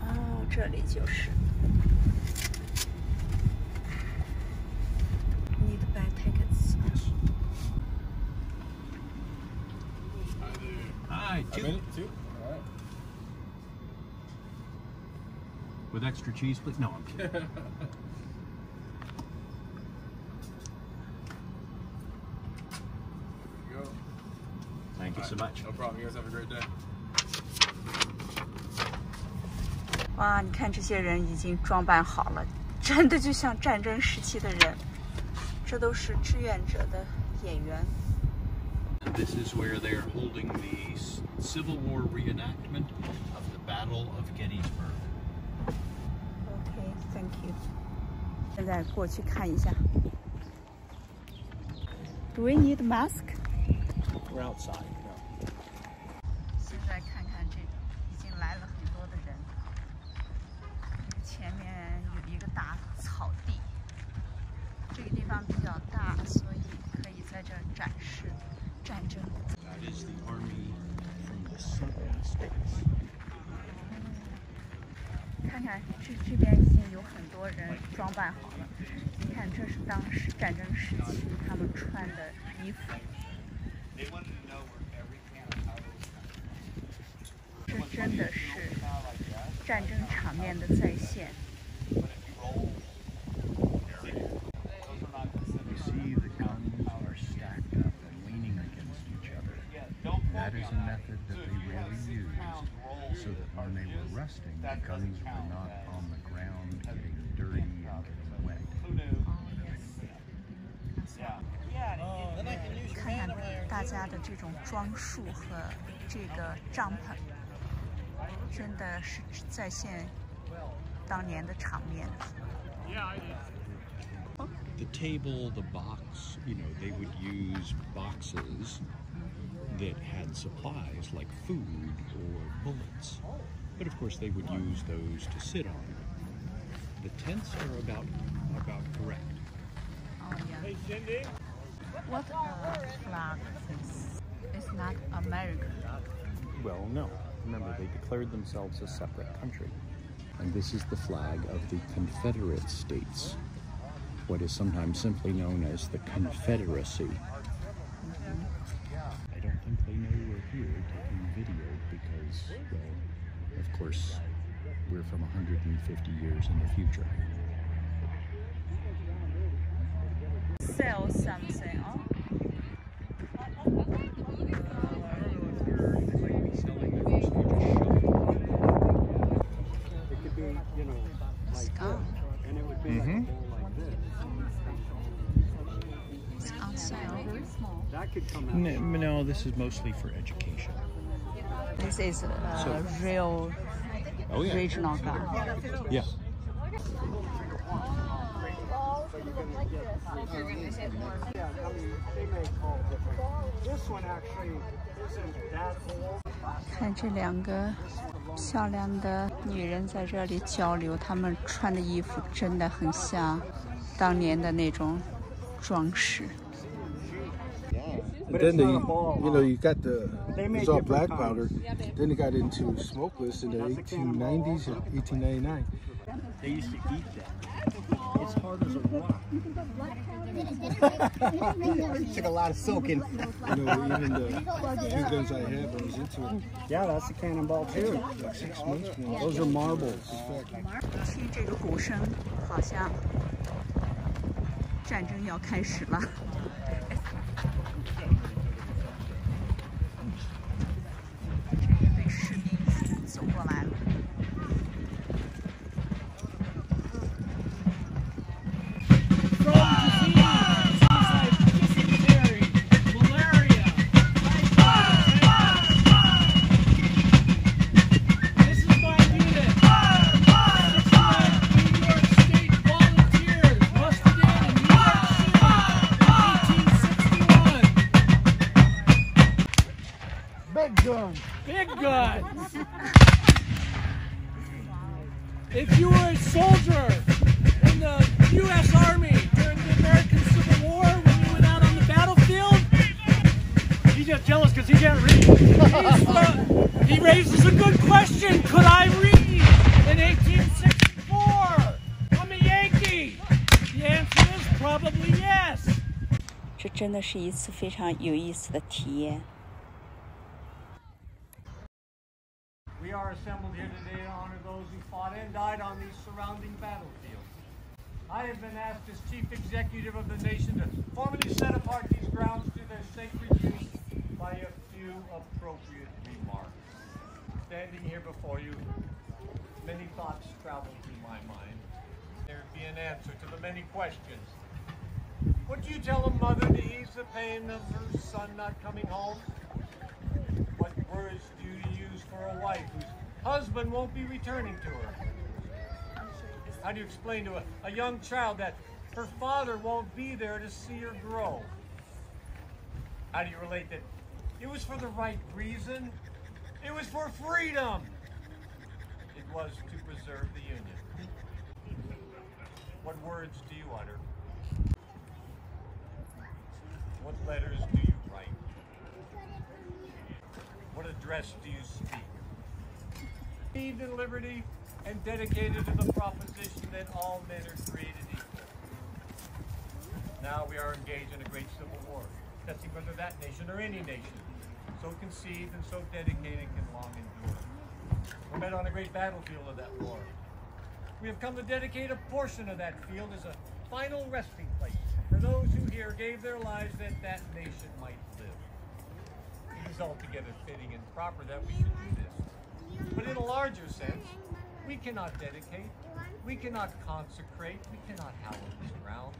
哦，这里就是。Need buy tickets. Hi, two. Two. All right. With extra cheese, please. No, I'm kidding. There you go. Thank you so much. No problem. You guys have a great day. 哇，你看这些人已经装扮好了，真的就像战争时期的人。这都是志愿者的演员。And this is where they're holding the Civil War reenactment of the Battle of Gettysburg. Okay, thank you. 现在过去看一下。Do we need mask? We're outside. 现在看看这已经来了很多的人。前面有一个大草地，这个地方比较大，所以可以在这儿展示战争。That is the army from the southern states. 看看这边已经有很多人装扮好了。你看，这是当时战争时期他们穿的衣服。这真的是战争场面的再现。That is a method that they really used so that when they were resting, the guns were not on the ground getting dirty and getting wet. 看看大家的这种装束和这个帐篷，真的是再现当年的场面。The table, the box, they would use boxes that had supplies like food or bullets. But of course they would use those to sit on. The tents are about correct. Oh yeah. Hey Cindy. What flag is this? It's not American. Well, no. Remember, they declared themselves a separate country. And this is the flag of the Confederate States, what is sometimes simply known as the Confederacy. I don't think they know we're here taking video because, well, of course, we're from 150 years in the future. Sell something, oh? It could be, like this, and it would be like a bowl like this. It's on sale. That could come out. No, this is mostly for education. This is real regional gun. Yeah. Yeah, I mean, they may call it different. This one actually isn't that old. 看这两个漂亮的女人在这里交流，她们穿的衣服真的很像当年的那种装饰。But then you got it's all black powder. Then they got into smokeless in the 1890s and 1899. They used to eat that. It's hard as a rock. It took a lot of soaking. Even the few guns I have, I was into it. Yeah, that's a cannonball too. Like 6 months ago. Those are marbles. 听这个鼓声，好像战争要开始了。这一队士兵走过来了。Big guns. If you were a soldier in the U.S. Army during the American Civil War, when you went out on the battlefield, he's just jealous because he can't read. He raises a good question. Could I read? 真的是一次非常有意思的体验。We are assembled here today to honor those who fought and died on these surrounding battlefields. I have been asked as Chief Executive of the nation to formally set apart these grounds to their sacred use by a few appropriate remarks. Standing here before you, many thoughts travel through my mind. There would be an answer to the many questions. What do you tell a mother to ease the pain of her son not coming home? What words do you use for a wife whose husband won't be returning to her? How do you explain to a young child that her father won't be there to see her grow? How do you relate that it was for the right reason? It was for freedom. It was to preserve the Union. What words do you utter? What letters do you write? What address do you speak? Believed in liberty and dedicated to the proposition that all men are created equal. Now we are engaged in a great civil war, testing whether that nation or any nation, so conceived and so dedicated, can long endure. We're met on a great battlefield of that war. We have come to dedicate a portion of that field as a final resting place for those who here gave their lives that that nation might live. It is altogether fitting and proper that we should do this. But in a larger sense, we cannot dedicate, we cannot consecrate, we cannot hallow this ground.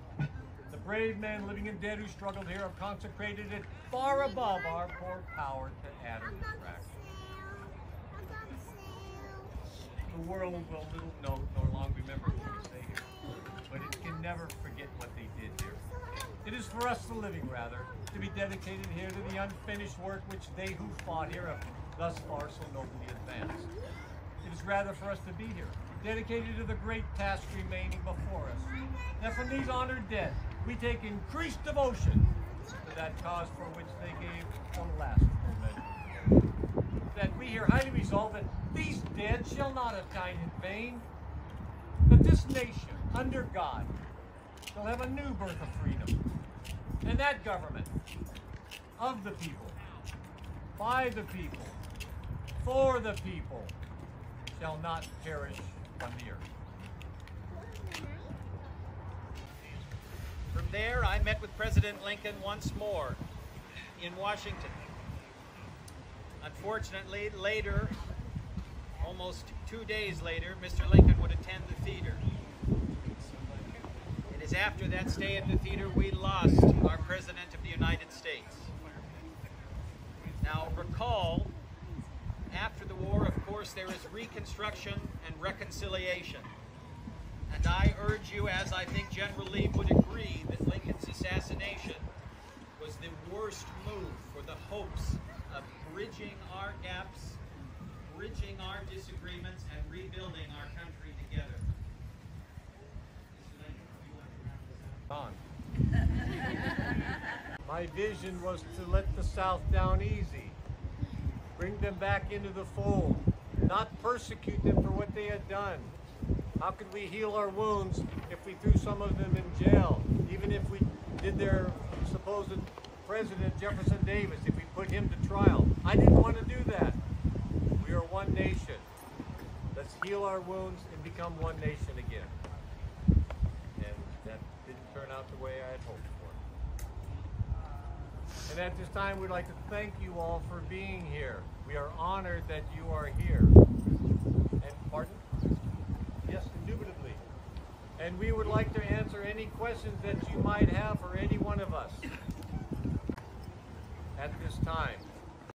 The brave men, living and dead, who struggled here have consecrated it far above our poor power to add or subtract. The world will little note nor long remember what we say here, but it can never forget what they did here. It is for us, the living rather, to be dedicated here to the unfinished work which they who fought here have thus far so nobly advanced. It is rather for us to be here, dedicated to the great task remaining before us. That from these honored dead, we take increased devotion to that cause for which they gave the last measure. That we here highly resolve that these dead shall not have died in vain, that this nation, under God, shall have a new birth of freedom, and that government of the people, by the people, for the people, shall not perish from the earth. From there, I met with President Lincoln once more in Washington. Unfortunately, later, almost 2 days later, Mr. Lincoln would attend the theater. It is after that stay at the theater we lost our President of the United States. Now, recall, after the war, of course, there is reconstruction and reconciliation. And I urge you, as I think General Lee would agree, that Lincoln's assassination was the worst move for the hopes of bridging our gaps, bridging our disagreements, and rebuilding our country together. My vision was to let the South down easy, bring them back into the fold, not persecute them for what they had done. How could we heal our wounds if we threw some of them in jail? Even if we did their supposed President Jefferson Davis, if we put him to trial. I didn't want to do that. We are one nation. Let's heal our wounds and become one nation again. And that didn't turn out the way I had hoped for. And at this time, we'd like to thank you all for being here. We are honored that you are here. And pardon? Yes, indubitably. And we would like to answer any questions that you might have for any one of us at this time.